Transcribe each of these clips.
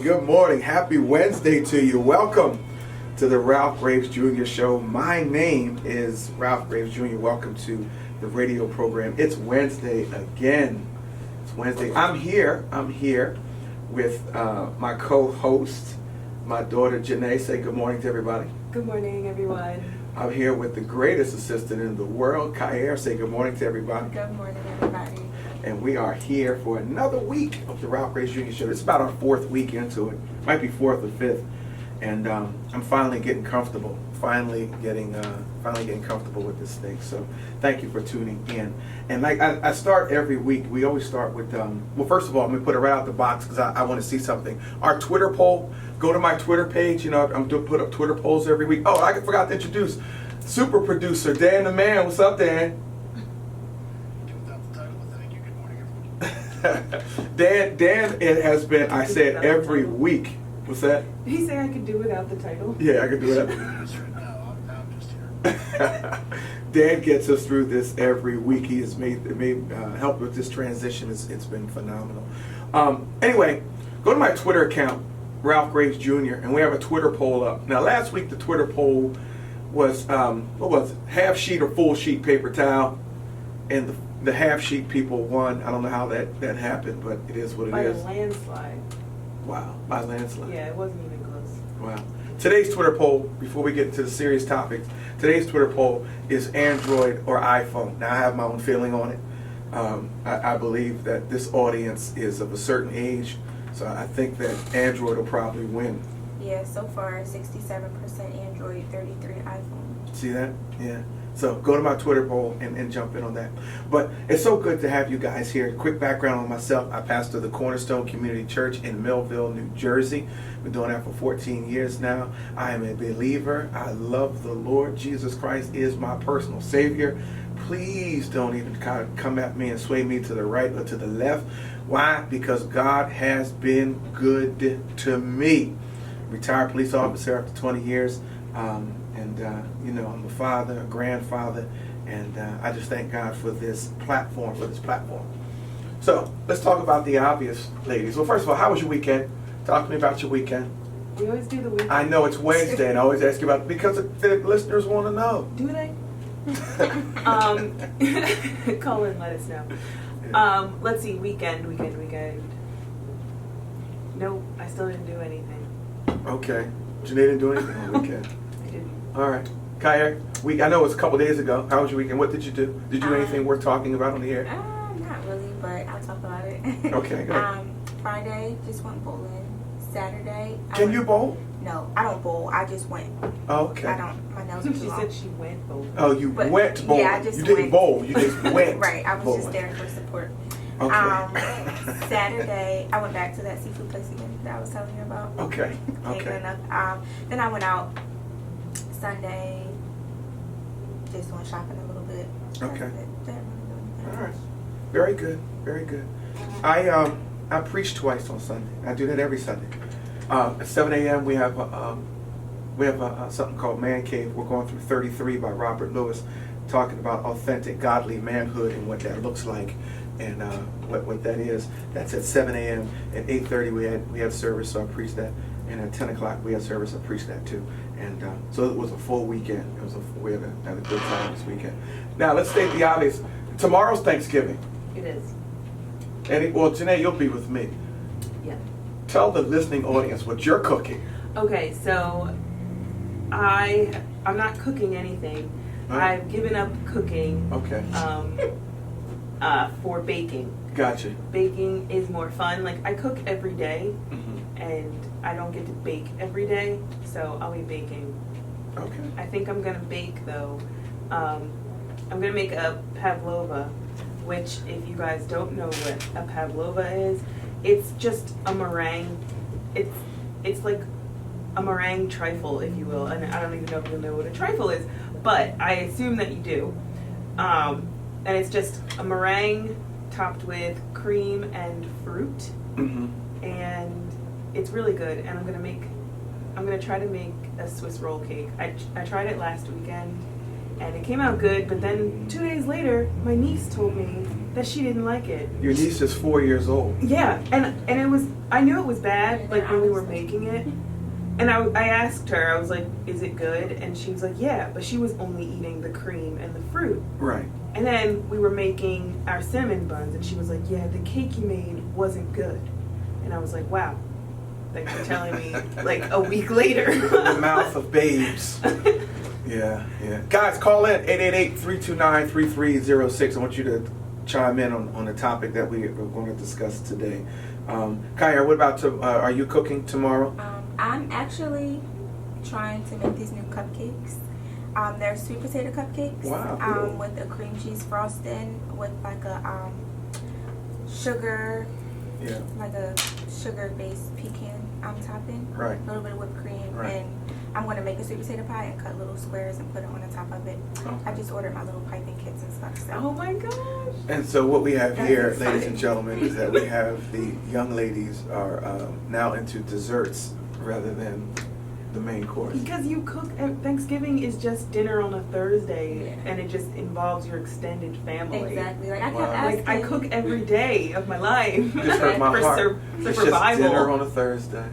Good morning. Happy Wednesday to you. Welcome to the Ralph Graves Jr. Show. My name is Ralph Graves Jr. Welcome to the radio program. It's Wednesday again. It's Wednesday. I'm here with my co-host, my daughter Janae. Say good morning to everybody. Good morning, everyone. I'm here with the greatest assistant in the world, Kair. Say good morning to everybody. Good morning, everybody. And we are here for another week of the Ralph Graves Jr. Show. It's about our fourth week into it. Might be fourth or fifth. And I'm finally getting comfortable. Finally getting comfortable with this thing. So thank you for tuning in. And like I start every week, we always start with, well, first of all, I'm going to put it right out the box because I want to see something. Our Twitter poll, go to my Twitter page. You know, I'm going to put up Twitter polls every week. Oh, I forgot to introduce super producer Dan the Man. What's up, Dan? Dan, it has been, I said, every week. What's that? Did he say I could do without the title? Yeah, I could do it. Dan gets us through this every week. He has made help with this transition. It's been phenomenal. Anyway, go to my Twitter account, Ralph Graves Jr., and we have a Twitter poll up. Now, last week the Twitter poll was, what was it? Half sheet or full sheet paper towel, and the half sheet people won. I don't know how that happened, but it is what it is. By a landslide. Wow, by landslide. Yeah, it wasn't even close. Wow. Today's Twitter poll, before we get into the serious topics, today's Twitter poll is Android or iPhone. Now, I have my own feeling on it. I believe that this audience is of a certain age, so I think that Android will probably win. Yeah, so far 67% Android, 33 iPhone. See that? Yeah. So go to my Twitter poll and jump in on that. But it's so good to have you guys here. Quick background on myself. I pastor the Cornerstone Community Church in Millville, New Jersey. Been doing that for 14 years now. I am a believer. I love the Lord. Jesus Christ is my personal Savior. Please don't even kind of come at me and sway me to the right or to the left. Why? Because God has been good to me. Retired police officer after 20 years. You know, I'm a father, a grandfather, and I just thank God for this platform, So, let's talk about the obvious, ladies. Well, first of all, how was your weekend? Talk to me about your weekend. We always do the weekend. I know it's Wednesday, and I always ask you about it because the listeners want to know. Do they? Call in, let us know. Let's see, weekend. Nope, I still didn't do anything. Okay. Janae didn't do anything on the weekend. I didn't. All right. Kair, I know it was a couple days ago. How was your weekend? What did you do? Did you do anything worth talking about on the air? Not really, but I'll talk about it. Okay, go ahead. Friday, just went bowling. Saturday. Can you bowl? No, I don't bowl. I just went. Oh, okay. My nails are too She long. said she went bowling. Oh, you went bowling. Yeah, I just You didn't went. bowl. You just went. Right, I was bowling. just there for support. Okay. Saturday, I went back to that seafood place again that I was telling you about. Okay. Can't get Okay. enough. Then I went out Sunday, just went shopping a little bit. Okay. That's it. Didn't really do anything. All right. Very good. Very good. I preach twice on Sunday. I do that every Sunday. At 7 a.m. we have something called Man Cave. We're going through 33 by Robert Lewis, talking about authentic, godly manhood and what that looks like, and what that is. That's at 7 a.m. At 8:30 we had service, so I preached that. And at 10 o'clock we had service, I preached that too. And so it was a full weekend. We had a good time this weekend. Now let's state the obvious. Tomorrow's Thanksgiving. It is. Well, Janae, you'll be with me. Yeah. Tell the listening audience what you're cooking. Okay, so I'm not cooking anything. Huh? I've given up cooking. Okay. For baking. Gotcha. Baking is more fun. Like, I cook every day, Mm-hmm. and I don't get to bake every day, so I'll be baking. Okay. I think I'm gonna bake though. I'm gonna make a pavlova, which, if you guys don't know what a pavlova is, it's just a meringue. It's like a meringue trifle, if you will. And I don't even know if you know what a trifle is, but I assume that you do. And it's just a meringue topped with cream and fruit, Mm-hmm. and it's really good. And I'm gonna try to make a Swiss roll cake. I tried it last weekend, and it came out good. But then 2 days later, my niece told me that she didn't like it. Your niece is 4 years old. Yeah, and it was, I knew it was bad, like when we were making it. And I asked her, I was like, is it good? And she was like, yeah, but she was only eating the cream and the fruit. Right. And then we were making our cinnamon buns, and she was like, yeah, the cake you made wasn't good. And I was like, wow, thanks for telling me, like, a week later. The mouth of babes. Yeah, yeah. Guys, call in 888-329-3306. I want you to chime in on the topic that we're going to discuss today. Kaya, what about, are you cooking tomorrow? I'm actually trying to make these new cupcakes. They're sweet potato cupcakes. Wow, cool. With a cream cheese frosting with like a sugar, Yeah. like a sugar-based pecan topping. Right. A little bit of whipped cream. Right. And I'm going to make a sweet potato pie and cut little squares and put it on the top of it. Okay. I just ordered my little piping kits and stuff. So. Oh my gosh. And so what we have That's here, exciting. ladies and gentlemen, is that we have the young ladies are now into desserts rather than the main course. Because you cook, Thanksgiving is just dinner on a Thursday, Yeah. and it just involves your extended family. Exactly. Like I kept Wow. asking. Like I cook every day of my life. You just hurt my for heart. for It's survival. just dinner on a Thursday.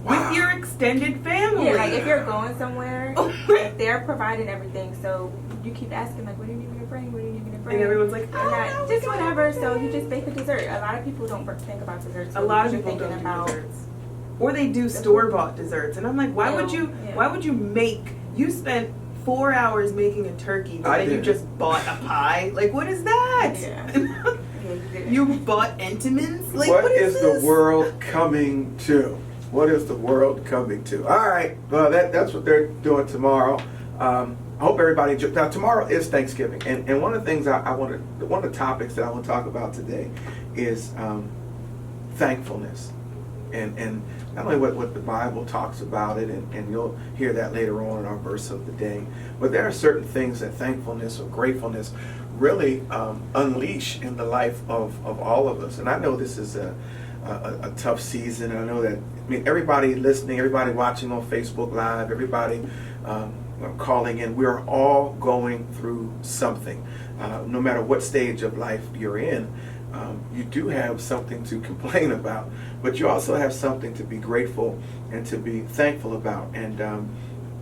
With your extended family. Yeah, like if you're going somewhere, Oh. like they're providing everything, so you keep asking like, what do you need me to bring? What do you need me to bring? And everyone's like, And oh, I- no, just we don't whatever. have So you just bake a dessert. A lot of people don't think about desserts. A so lot of you're people don't thinking do about desserts. Or they do store-bought desserts, and I'm like, why would you? Yeah. Why would you make? You spent 4 hours making a turkey, but I then you did. just bought a pie. Like, what is that? Yeah. Yeah, you did it. You bought Entenmann's? Like, What is this? the world coming to? What is the world coming to? All right, well that's what they're doing tomorrow. I hope everybody enjoys. Now tomorrow is Thanksgiving, and one of the things one of the topics that I want to talk about today is thankfulness, and not only what the Bible talks about it, and you'll hear that later on in our verse of the day, but there are certain things that thankfulness or gratefulness really unleash in the life of all of us. And I know this is a tough season. I know that, I mean, everybody listening, everybody watching on Facebook Live, everybody calling in, we're all going through something. No matter what stage of life you're in, you do have something to complain about, but you also have something to be grateful and to be thankful about. And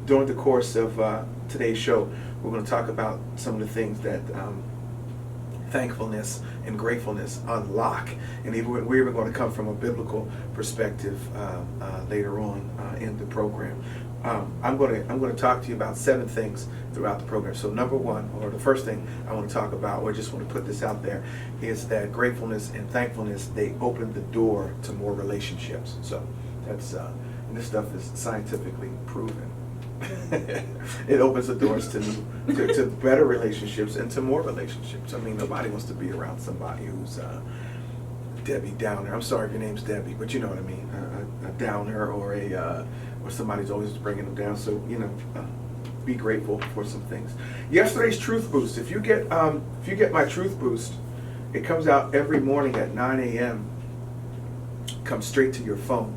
during the course of today's show, we're going to talk about some of the things that thankfulness and gratefulness unlock, and we're even going to come from a biblical perspective later on in the program. I'm going to talk to you about 7 things throughout the program. So number one, or the first thing I want to talk about, or just want to put this out there, is that gratefulness and thankfulness, they open the door to more relationships. So that's and this stuff is scientifically proven. It opens the doors to better relationships and to more relationships. I mean, nobody wants to be around somebody who's Debbie Downer. I'm sorry if your name's Debbie, but you know what I mean. A downer, or or somebody's always bringing them down. So be grateful for some things. Yesterday's Truth Boost. If you get my Truth Boost, it comes out every morning at 9 a.m. Comes straight to your phone.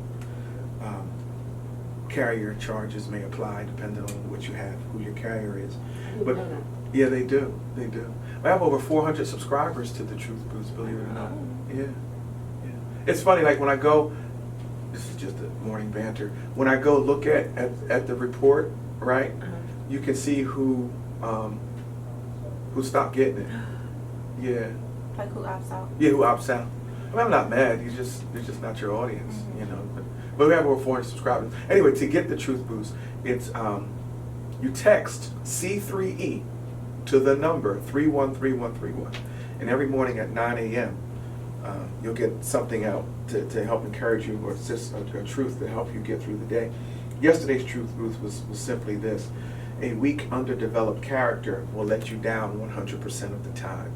Carrier charges may apply depending on what you have, who your carrier is. But yeah, they do. They do. I have over 400 subscribers to the Truth Boost, believe it or not. Yeah. It's funny, like when I go, this is just a morning banter. When I go look at the report, right? You can see who stopped getting it. Yeah. Like who opts out? Yeah, who opts out. I mean, I'm not mad. You're just not your audience, you know. But we have over 400 subscribers. Anyway, to get the Truth Boost, it's you text C3E to the number 313131, and every morning at 9 a.m. You'll get something out to help encourage you, or just a truth to help you get through the day. Yesterday's Truth Boost was simply this: a weak, underdeveloped character will let you down 100% of the time.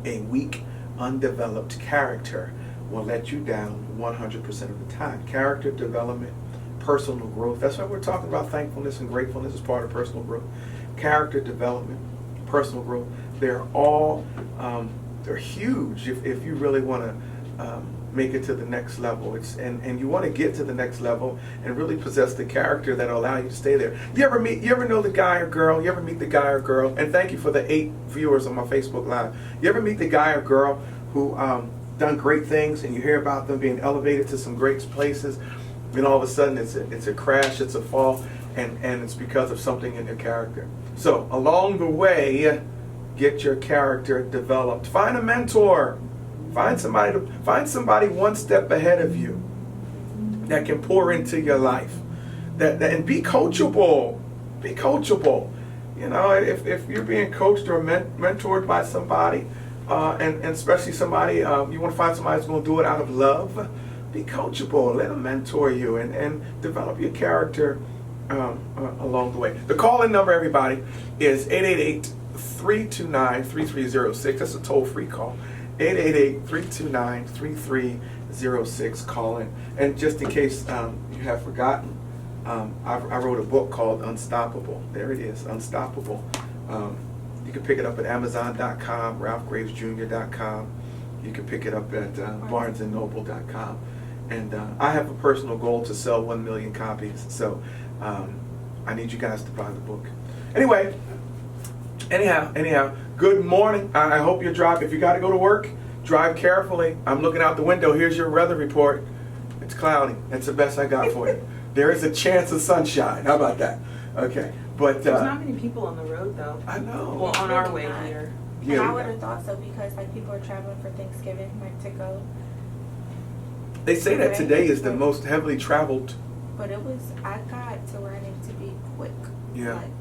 A weak, undeveloped character will let you down 100% of the time. Character development, personal growth. That's why we're talking about thankfulness and gratefulness as part of personal growth. Character development, personal growth. They're all they're huge if you really want to make it to the next level. And you want to get to the next level and really possess the character that'll allow you to stay there. You ever know the guy or girl? You ever meet the guy or girl? And thank you for the 8 viewers on my Facebook Live. You ever meet the guy or girl who done great things, and you hear about them being elevated to some great places, and all of a sudden it's a crash, it's a fall, and it's because of something in their character. So along the way, get your character developed. Find a mentor. Find somebody one step ahead of you that can pour into your life. And be coachable. Be coachable. You know, if you're being coached or mentored by somebody, and especially somebody, you want to find somebody who's going to do it out of love, be coachable. Let them mentor you and develop your character along the way. The call-in number, everybody, is 888-329-3306. That's a toll-free call. 888-329-3306. Call in. And just in case you have forgotten, I wrote a book called Unstoppable. There it is, Unstoppable. You can pick it up at Amazon.com, RalphGravesJr.com. You can pick it up at BarnesandNoble.com. And I have a personal goal to sell 1 million copies. So I need you guys to buy the book. Anyhow, good morning. I hope you drive. If you got to go to work, drive carefully. I'm looking out the window. Here's your weather report. It's cloudy. That's the best I got for you. There is a chance of sunshine. How about that? Okay. But there's not many people on the road, though. I know. Well, on our way here. And I would have thought so, because like people are traveling for Thanksgiving, like to go. They say that today is the most heavily traveled. But I got to where I needed to be quick. Yeah. Like,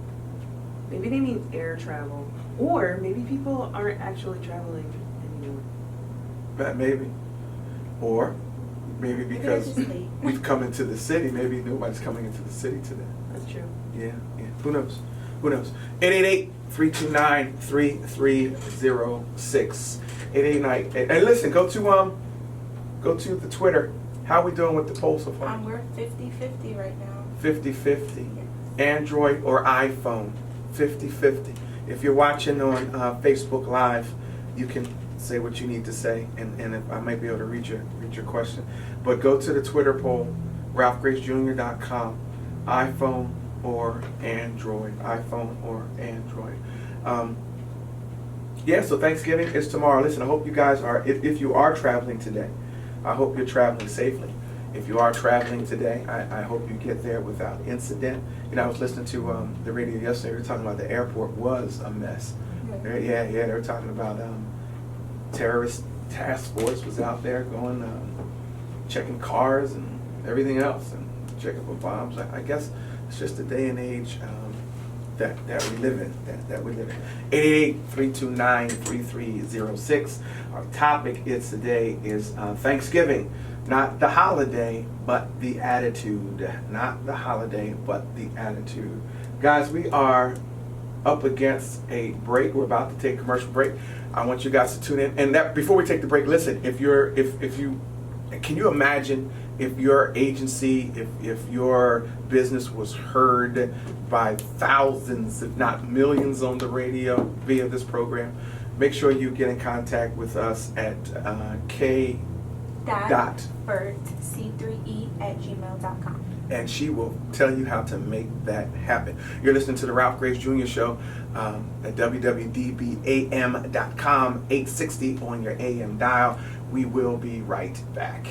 maybe they mean air travel. Or maybe people aren't actually traveling anymore. Maybe. Or maybe because we've come into the city, maybe nobody's coming into the city today. That's true. Yeah. Who knows? 888-329-3306. 889. And listen, go to the Twitter. How are we doing with the poll so far? We're 50-50 right now. 50-50. Android or iPhone. 50-50. If you're watching on Facebook Live, you can say what you need to say, and if I might be able to read your question. But go to the Twitter poll, RalphGravesJr.com, iPhone or Android. iPhone or Android. Yeah, so Thanksgiving is tomorrow. Listen, I hope you guys are, if you are traveling today, I hope you're traveling safely. If you are traveling today, I hope you get there without incident. You know, I was listening to the radio yesterday. They were talking about the airport was a mess. Yeah, they were talking about terrorist task force was out there going, checking cars and everything else, and checking for bombs. I guess it's just the day and age that we live in. That we live in. 888-329-3306. Our topic today is Thanksgiving. Not the holiday, but the attitude. Not the holiday, but the attitude. Guys, we are up against a break. We're about to take a commercial break. I want you guys to tune in. And that before we take the break, listen, if you can you imagine if your agency, if your business was heard by thousands, if not millions on the radio via this program? Make sure you get in contact with us at k.bird.c3e@gmail.com. And she will tell you how to make that happen. You're listening to the Ralph Graves Jr. Show at www.dbam.com, 860 on your AM dial. We will be right back.